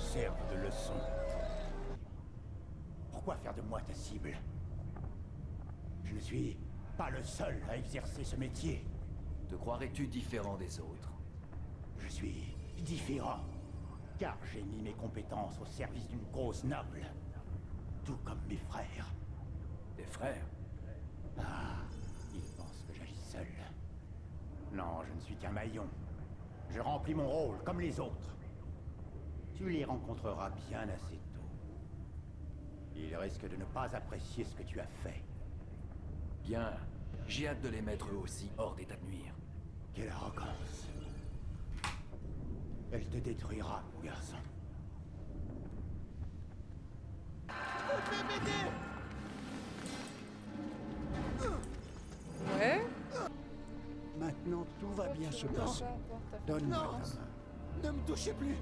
serve de leçon. Pourquoi faire de moi ta cible? Je ne suis pas le seul à exercer ce métier. Te croirais-tu différent des autres? Je suis différent, car j'ai mis mes compétences au service d'une cause noble. Tout comme mes frères. Tes frères? Ah, ils pensent que j'agis seul. Non, je ne suis qu'un maillon. Je remplis mon rôle comme les autres. Tu les rencontreras bien assez tôt. Ils risquent de ne pas apprécier ce que tu as fait. Bien. J'ai hâte de les mettre eux aussi hors d'état de nuire. Quelle arrogance. Elle te détruira, mon garçon. Vous devez m'aider! Ouais. Maintenant, tout va bien se passer. Donne-moi Non. ta main. Ne me touchez plus!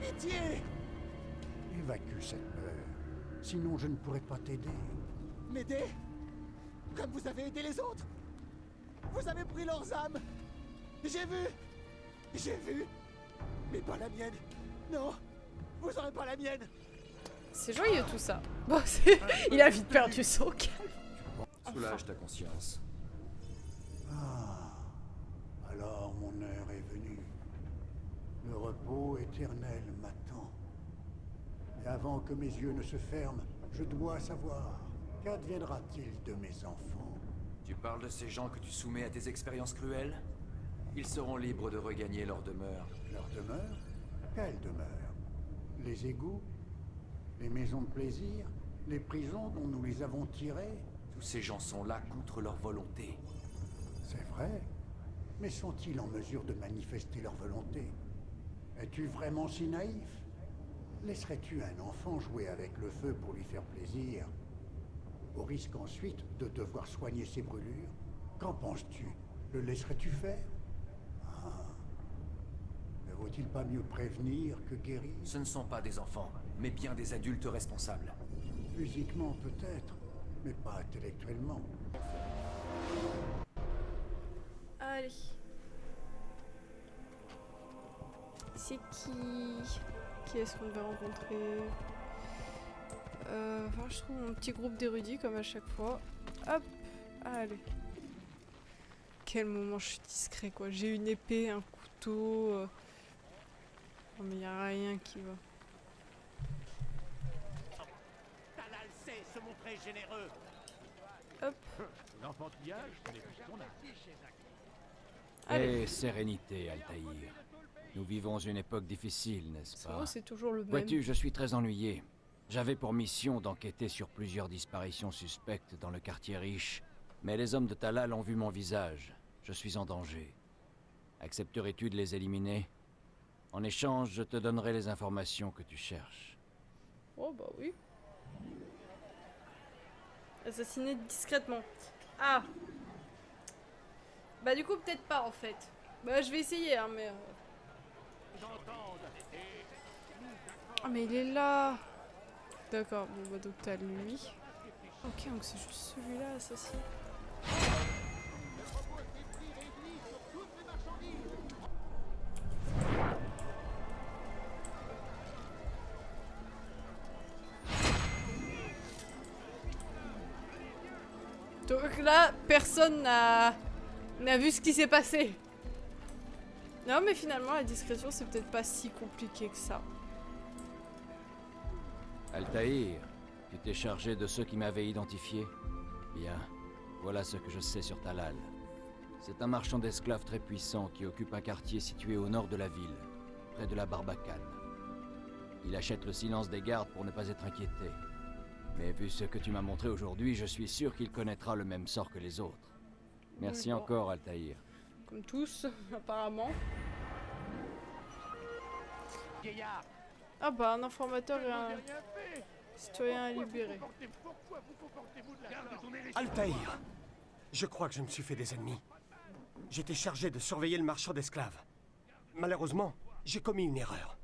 Pitié! Évacue cette peur. Sinon, je ne pourrai pas t'aider. M'aider? Comme vous avez aidé les autres? Vous avez pris leurs âmes! J'ai vu! Mais pas la mienne! Non! Vous aurez pas la mienne! C'est joyeux tout ça. Bon, il a vite perdu son calme. Soulage ta conscience. Ah, alors mon heure est venue. Le repos éternel m'attend. Et avant que mes yeux ne se ferment, je dois savoir, qu'adviendra-t-il de mes enfants? Tu parles de ces gens que tu soumets à tes expériences cruelles? Ils seront libres de regagner leur demeure. Leur demeure? Quelle demeure? Les égouts? Les maisons de plaisir? Les prisons dont nous les avons tirés? Tous ces gens sont là contre leur volonté. C'est vrai. Mais sont-ils en mesure de manifester leur volonté? Es-tu vraiment si naïf? Laisserais-tu un enfant jouer avec le feu pour lui faire plaisir, au risque ensuite de devoir soigner ses brûlures? Qu'en penses-tu? Le laisserais-tu faire? Ah. Ne vaut-il pas mieux prévenir que guérir? Ce ne sont pas des enfants, mais bien des adultes responsables. Physiquement peut-être, mais pas intellectuellement. Allez. C'est qui est-ce qu'on devait rencontrer? Enfin, je trouve mon petit groupe d'érudits comme à chaque fois. Hop, allez. Quel moment je suis discret quoi. J'ai une épée, un couteau. Non mais y a rien qui va. Talal sait se montrer généreux. Hop. L'enfantillage n'est plus ton âge. Allez. Et sérénité, Altaïr. Nous vivons une époque difficile, n'est-ce C'est pas? vrai, c'est toujours le même. Vois-tu, je suis très ennuyé. J'avais pour mission d'enquêter sur plusieurs disparitions suspectes dans le quartier riche, mais les hommes de Talal ont vu mon visage. Je suis en danger. Accepterais-tu de les éliminer? En échange, je te donnerai les informations que tu cherches. Oh bah oui. Assassiner discrètement. Ah. Bah du coup peut-être pas en fait. Bah je vais essayer hein mais... Ah mais il est là. D'accord, bon bah donc t'as lui. Ok donc c'est juste celui-là assassiné. Donc là, personne n'a vu ce qui s'est passé. Non, mais finalement, la discrétion, c'est peut-être pas si compliqué que ça. Altaïr, tu t'es chargé de ceux qui m'avaient identifié? Bien, voilà ce que je sais sur Talal. C'est un marchand d'esclaves très puissant qui occupe un quartier situé au nord de la ville, près de la Barbacane. Il achète le silence des gardes pour ne pas être inquiété. Mais vu ce que tu m'as montré aujourd'hui, je suis sûr qu'il connaîtra le même sort que les autres. Merci D'accord. encore, Altaïr. Comme tous, apparemment. Vieillard, Ah bah, un informateur et un rien fait. citoyen à libérer. Pourquoi vous comportez-vous de la sorte? Altaïr! Je crois que je me suis fait des ennemis. J'étais chargé de surveiller le marchand d'esclaves. Malheureusement, j'ai commis une erreur.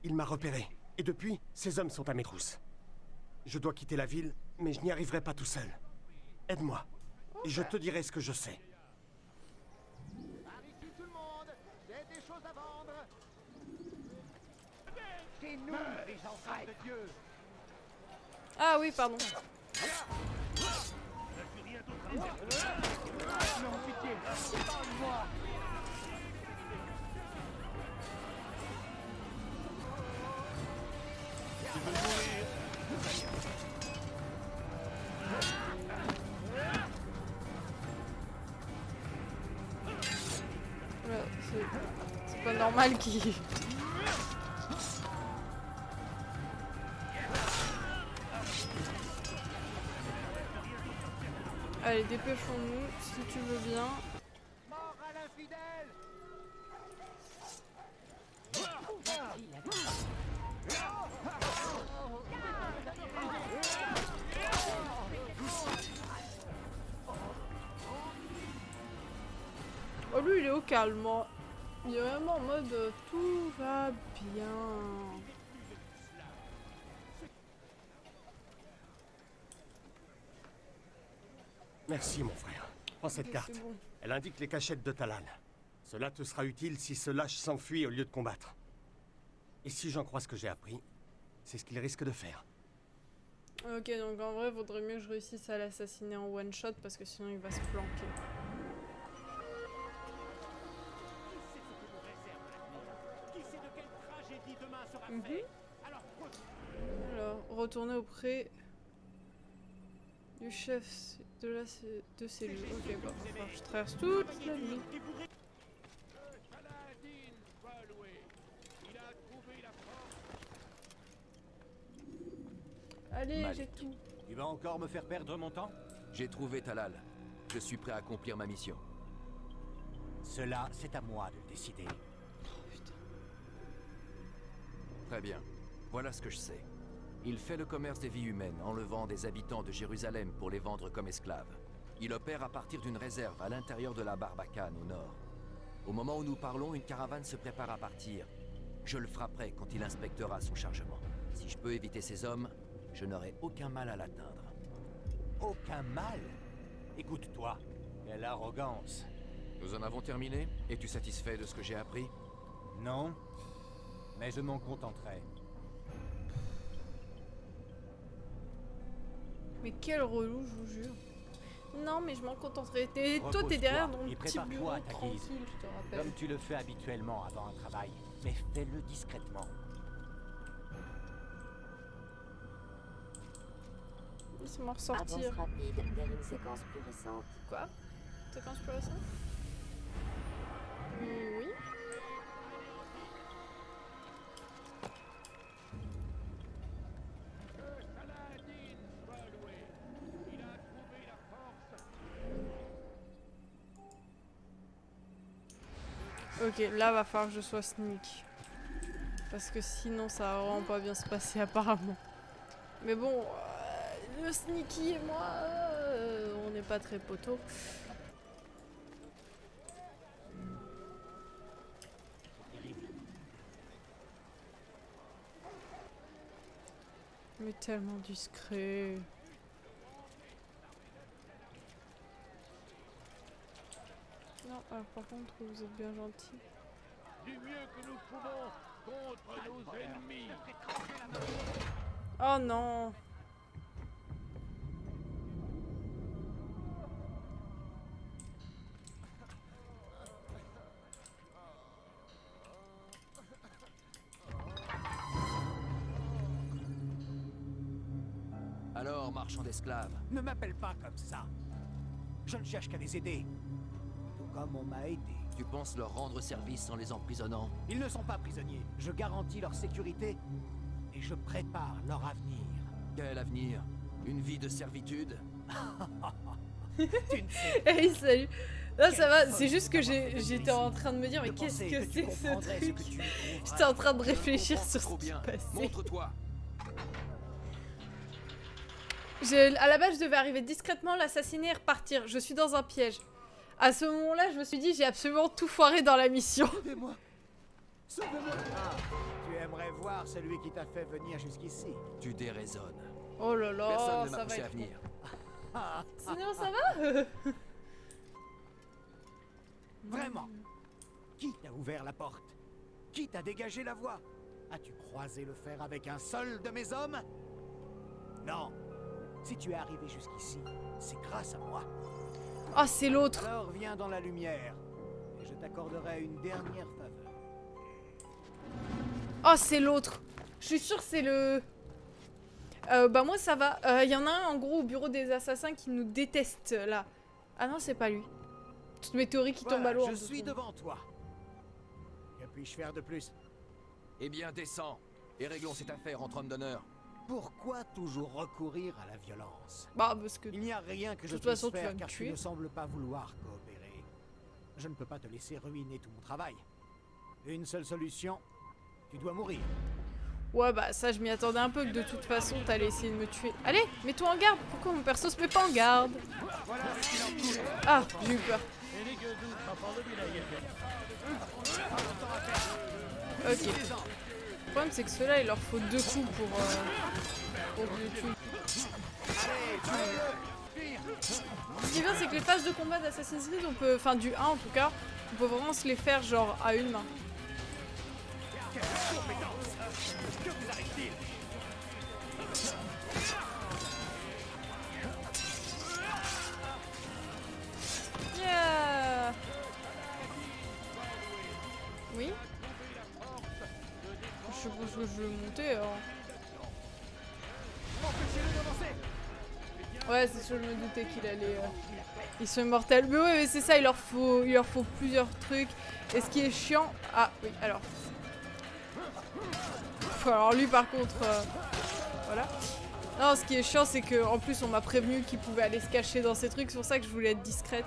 Il m'a repéré, et depuis, ces hommes sont à mes trousses. Je dois quitter la ville, mais je n'y arriverai pas tout seul. Aide-moi, et je te dirai ce que je sais. Par ici tout le monde, j'ai des choses à vendre. Ah oui, pardon. Voilà, c'est pas normal qu'il... Allez, dépêchons-nous, si tu veux bien. Oh, lui, il est au calme. Hein. Il est vraiment en mode tout va bien. Merci, mon frère. Prends cette Ok, carte. c'est bon. Elle indique les cachettes de Talal. Cela te sera utile si ce lâche s'enfuit au lieu de combattre. Et si j'en crois ce que j'ai appris, c'est ce qu'il risque de faire. Ok, donc en vrai, vaudrait mieux que je réussisse à l'assassiner en one shot parce que sinon il va se planquer. Alors, retourner auprès du chef de cellule. Ok, bon, enfin, je traverse toute la nuit. Allez, Malik. j'ai tout. Tu vas encore me faire perdre mon temps? J'ai trouvé Talal. Je suis prêt à accomplir ma mission. Cela, c'est à moi de le décider. Très bien. Voilà ce que je sais. Il fait le commerce des vies humaines, enlevant des habitants de Jérusalem pour les vendre comme esclaves. Il opère à partir d'une réserve à l'intérieur de la Barbacane, au nord. Au moment où nous parlons, une caravane se prépare à partir. Je le frapperai quand il inspectera son chargement. Si je peux éviter ces hommes, je n'aurai aucun mal à l'atteindre. Aucun mal? Écoute-toi, quelle arrogance. Nous en avons terminé? Es-tu satisfait de ce que j'ai appris? Non, mais je m'en contenterai. Mais quel relou, je vous jure. Non, mais je m'en contenterai. Toi, t'es Repose-toi derrière dans le et petit prépare-toi bureau à ta guise. tranquille, je te rappelle. Comme tu le fais habituellement avant un travail, mais fais-le discrètement. Laisse-moi Avance ressortir. rapide vers une séquence plus récente. Quoi? Séquence plus récente? Oui. Ok, là va falloir que je sois sneak. Parce que sinon ça va vraiment pas bien se passer apparemment. Mais bon, le sneaky et moi, on n'est pas très poteaux. Mais tellement discret. Non, alors par contre, vous êtes bien gentil. Du mieux que nous pouvons contre nos ennemis. Oh non! Alors, marchand d'esclaves, Ne m'appelle pas comme ça. Je ne cherche qu'à les aider. Tout comme on m'a aidé. tu penses leur rendre service en les emprisonnant? Ils ne sont pas prisonniers. Je garantis leur sécurité et je prépare leur avenir. Quel avenir? Une vie de servitude? Tu ne sais Hey, salut! Non, ça va, Quelle c'est juste que folle d'avoir fait j'étais venir en ici. train de me dire, mais de qu'est-ce penser que tu c'est que ce comprendrais truc? que tu y trouveras. J'étais en train de Je réfléchir comprends sur trop ce qui bien. se passait. Montre-toi. À la base, je devais arriver discrètement, l'assassiner et repartir. Je suis dans un piège. À ce moment-là, je me suis dit, j'ai absolument tout foiré dans la mission. Sauvez-moi. Sauvez-moi. Ah, tu aimerais voir celui qui t'a fait venir jusqu'ici. Tu déraisonnes. Oh là là, Personne ne ça m'a va poussé à être... venir. Sinon, ça va? Vraiment. Qui t'a ouvert la porte? Qui t'a dégagé la voie? As-tu croisé le fer avec un seul de mes hommes? Non. Si tu es arrivé jusqu'ici, c'est grâce à moi. Ah, c'est l'autre. Alors viens dans la lumière, et je t'accorderai une dernière faveur. Oh, c'est l'autre. Je suis sûre que c'est le... bah moi ça va. Il y en a un en gros au bureau des assassins qui nous déteste là. Ah non, c'est pas lui. Toutes mes théories qui tombent à l'eau. Je suis devant toi. Que puis-je faire de plus? Eh bien, descends et réglons cette affaire entre hommes d'honneur. Pourquoi toujours recourir à la violence? Bah parce que... Il n'y a rien que de je toute puisse façon, tu vas faire me car tu tuer. ne sembles pas vouloir coopérer. Je ne peux pas te laisser ruiner tout mon travail. Une seule solution, tu dois mourir. Ouais bah ça je m'y attendais un peu que de toute façon t'allais essayer de me tuer. Allez, mets-toi en garde. Pourquoi mon perso se met pas en garde? Ah, j'ai eu peur. Ok. Le problème c'est que ceux-là il leur faut 2 coups pour me tuer. Ce qui est bien c'est que les phases de combat d'Assassin's Creed on peut, enfin du 1 en tout cas, on peut vraiment se les faire genre à une main. Yeah. Oui. Je suppose que je vais monter alors. Ouais, c'est sûr, je me doutais qu'il allait. Ils sont immortels. Mais ouais, mais c'est ça, il leur faut plusieurs trucs. Et ce qui est chiant. Ah oui, alors. Alors lui par contre. Voilà. Non, ce qui est chiant, c'est que en plus on m'a prévenu qu'il pouvait aller se cacher dans ces trucs. C'est pour ça que je voulais être discrète.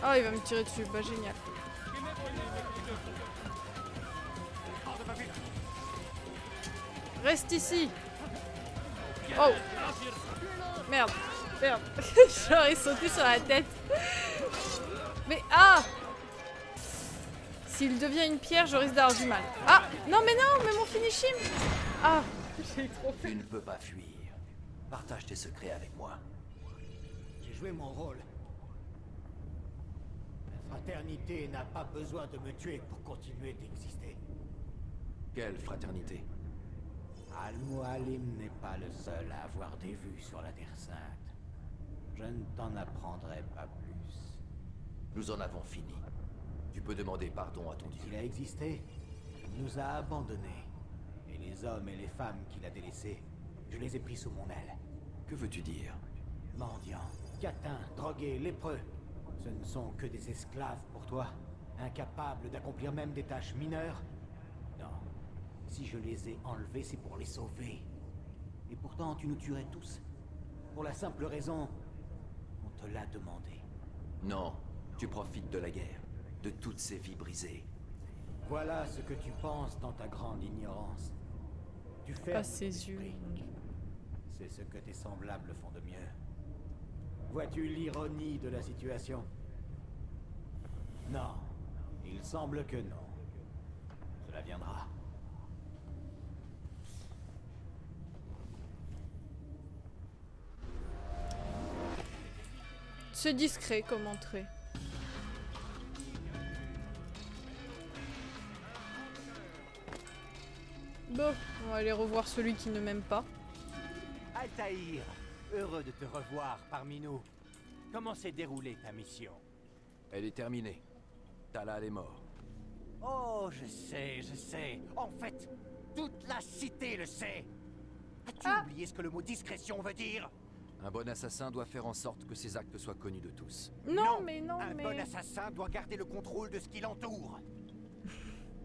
Ah, il va me tirer dessus. Bah, génial. Reste ici. Oh. Merde. Merde. J'aurais sauté sur la tête. Mais ah! S'il devient une pierre, je risque d'avoir du mal. Ah! Non, mais mon finishing! Ah! J'ai trop fait. Tu ne peux pas fuir. Partage tes secrets avec moi. J'ai joué mon rôle. La fraternité n'a pas besoin de me tuer pour continuer d'exister. Quelle fraternité? Al-Mualim n'est pas le seul à avoir des vues sur la Terre Sainte. Je ne t'en apprendrai pas plus. Nous en avons fini. Tu peux demander pardon à ton Dieu. Il a existé, il nous a abandonnés. Et les hommes et les femmes qu'il a délaissés, je les ai pris sous mon aile. Que veux-tu dire? Mendiants, catins, drogués, lépreux. Ce ne sont que des esclaves pour toi, incapables d'accomplir même des tâches mineures. Non, si je les ai enlevés, c'est pour les sauver. Et pourtant, tu nous tuerais tous. Pour la simple raison, on te l'a demandé. Non, tu profites de la guerre, de toutes ces vies brisées. Voilà ce que tu penses dans ta grande ignorance. Tu fais Ah, ses yeux. C'est ce que tes semblables font de mieux. Vois-tu l'ironie de la situation? Non, il semble que non. Cela viendra. C'est discret comme entrée. Bon, on va aller revoir celui qui ne m'aime pas. Altaïr, heureux de te revoir parmi nous. Comment s'est déroulée ta mission? Elle est terminée. Talal est mort. Oh, je sais. En fait, toute la cité le sait. As-tu oublié ce que le mot discrétion veut dire? Un bon assassin doit faire en sorte que ses actes soient connus de tous. Non, mais non, Un mais... bon assassin doit garder le contrôle de ce qui l'entoure.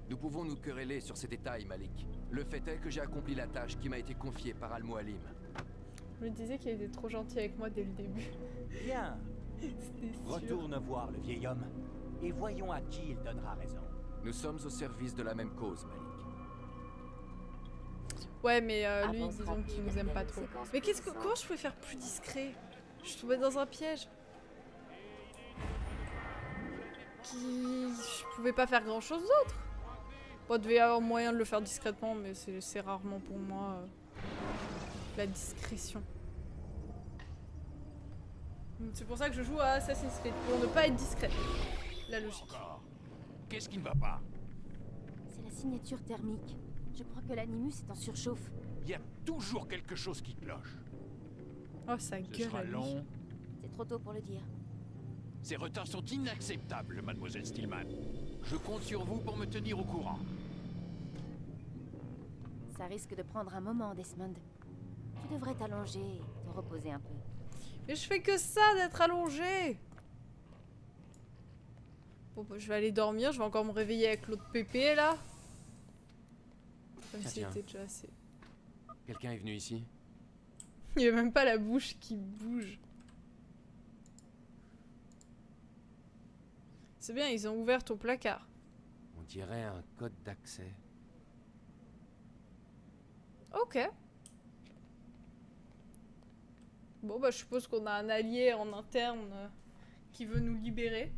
Nous pouvons nous quereller sur ces détails, Malik. Le fait est que j'ai accompli la tâche qui m'a été confiée par Al-Mualim. Je me disais qu'il était trop gentil avec moi dès le début. Bien. C'était sûr. Retourne voir le vieil homme et voyons à qui il donnera raison. Nous sommes au service de la même cause, Malik. Ouais, mais lui, Avance disons rapide, qu'il nous aime il y a pas une trop. séquence Mais plus comment je pouvais faire plus discret? Je suis tombée dans un piège. Je pouvais pas faire grand chose d'autre. Bon, il devait y avoir moyen de le faire discrètement, mais c'est rarement pour moi la discrétion. C'est pour ça que je joue à Assassin's Creed, pour ne pas être discrète. La logique. Qu'est-ce qui ne va pas? C'est la signature thermique. Je crois que l'animus est en surchauffe. Il y a toujours quelque chose qui cloche. Oh, ça Ce gueule sera à lui. long. C'est trop tôt pour le dire. Ces retards sont inacceptables, mademoiselle Stillman. Je compte sur vous pour me tenir au courant. Ça risque de prendre un moment, Desmond. Tu devrais t'allonger et te reposer un peu. Mais je fais que ça d'être allongé. Bon, bah, je vais aller dormir. Je vais encore me réveiller avec l'autre pépé là. Comme si Tiens. c'était déjà assez. Quelqu'un est venu ici? Il n'y a même pas la bouche qui bouge. C'est bien, ils ont ouvert ton placard. On dirait un code d'accès. Ok. Bon, bah, je suppose qu'on a un allié en interne qui veut nous libérer.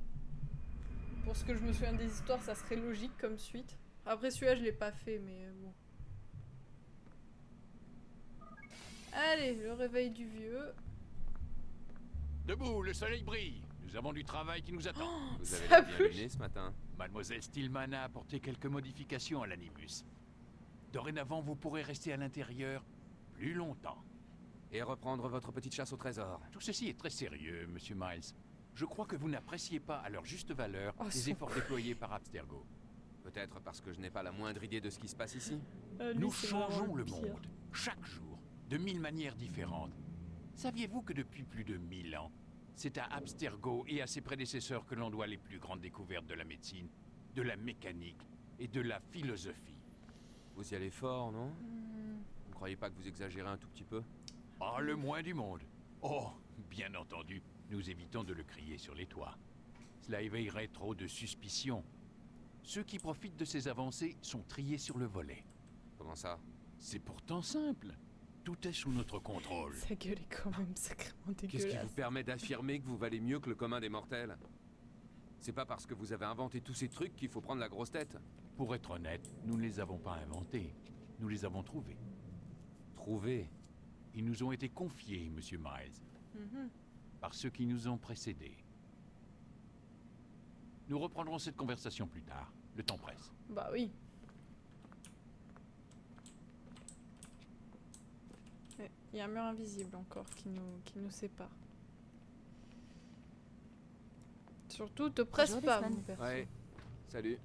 Pour ce que je me souviens des histoires, ça serait logique comme suite. Après, celui-là, je l'ai pas fait, mais bon. Allez, le réveil du vieux. Debout, le soleil brille. Nous avons du travail qui nous attend. Vous avez Ça l'air bien bouge. luné ce matin. Mademoiselle Stillman a apporté quelques modifications à l'animus. Dorénavant, vous pourrez rester à l'intérieur plus longtemps. Et reprendre votre petite chasse au trésor. Tout ceci est très sérieux, monsieur Miles. Je crois que vous n'appréciez pas à leur juste valeur Oh, les son efforts déployés par Abstergo. Peut-être parce que je n'ai pas la moindre idée de ce qui se passe ici. Lui, Nous c'est vraiment changeons le pire. monde, chaque jour, de 1000 manières différentes. Saviez-vous que depuis plus de 1000 ans, c'est à Abstergo et à ses prédécesseurs que l'on doit les plus grandes découvertes de la médecine, de la mécanique et de la philosophie? Vous y allez fort, non? Vous ne croyez pas que vous exagérez un tout petit peu? Ah, le moins du monde. Oh, bien entendu, nous évitons de le crier sur les toits. Cela éveillerait trop de suspicions. Ceux qui profitent de ces avancées sont triés sur le volet. Comment ça? C'est pourtant simple. Tout est sous notre contrôle. Sa gueule est quand même sacrément Qu'est-ce qui dégueulasse. vous permet d'affirmer que vous valez mieux que le commun des mortels? C'est pas parce que vous avez inventé tous ces trucs qu'il faut prendre la grosse tête. Pour être honnête, nous ne les avons pas inventés. Nous les avons trouvés. Trouvez. Ils nous ont été confiés, monsieur Miles, Mhm. par ceux qui nous ont précédés. Nous reprendrons cette conversation plus tard. Le temps presse. Bah oui. Il y a un mur invisible encore qui nous sépare. Surtout, te presse Bonjour, pas, Desmond. mon perso. Ouais. Salut.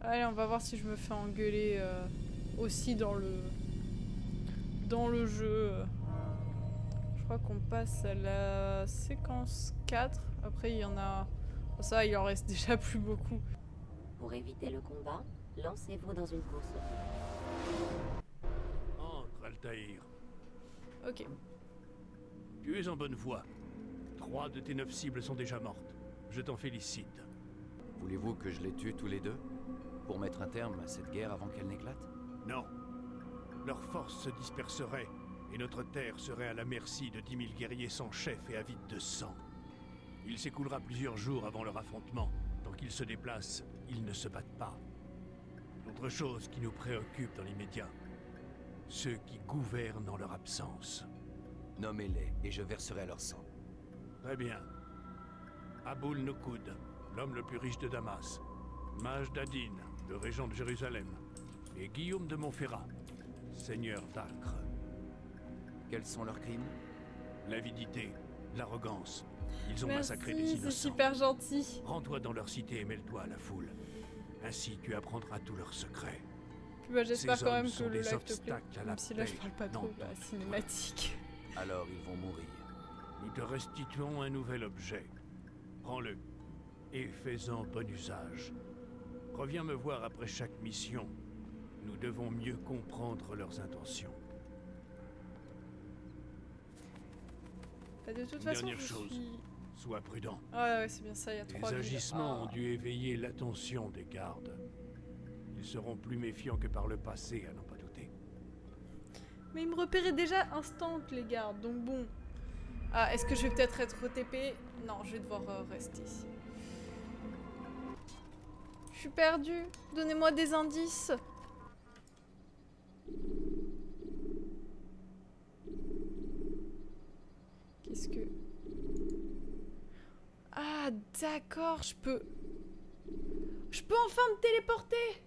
Allez, on va voir si je me fais engueuler aussi dans le jeu. Je crois qu'on passe à la séquence 4. Après, il y en a... Ça, il en reste déjà plus beaucoup. Pour éviter le combat, lancez-vous dans une course. Entre, Altaïr. Ok. Tu es en bonne voie. 3 de tes 9 cibles sont déjà mortes. Je t'en félicite. Voulez-vous que je les tue tous les deux? Pour mettre un terme à cette guerre avant qu'elle n'éclate? Non. Leurs forces se disperseraient, et notre terre serait à la merci de 10 000 guerriers sans chef et avides de sang. Il s'écoulera plusieurs jours avant leur affrontement. Tant qu'ils se déplacent, ils ne se battent pas. Autre chose qui nous préoccupe dans l'immédiat. Ceux qui gouvernent en leur absence. Nommez-les et je verserai leur sang. Très bien. Aboul Nokoud, l'homme le plus riche de Damas. Maj Dadin, le régent de Jérusalem. Et Guillaume de Montferrat, seigneur d'Acre. Quels sont leurs crimes? L'avidité, l'arrogance. Ils ont Merci, massacré des c'est innocents. super gentil. Rends-toi dans leur cité et mêle-toi à la foule. Ainsi, tu apprendras tous leurs secrets. Puis bah, j'espère Ces quand même hommes que sont le des live te plaît. obstacles à la Même si là, je paix. parle pas trop Non, de la non. cinématique. Alors ils vont mourir. Nous te restituons un nouvel objet. Prends-le et fais-en bon usage. Reviens me voir après chaque mission. Nous devons mieux comprendre leurs intentions. Bah, de toute Une façon, dernière je chose. suis... Sois prudent. Ah ouais, c'est bien ça, il y a 3 Les agissements ont Ah. dû éveiller l'attention des gardes. Ils seront plus méfiants que par le passé, à n'en pas douter. Mais ils me repéraient déjà instant, les gardes, donc bon. Ah, est-ce que je vais peut-être être TP? Non, je vais devoir rester ici. Je suis perdue. Donnez-moi des indices. Qu'est-ce que... Ah, d'accord, je peux... Je peux enfin me téléporter!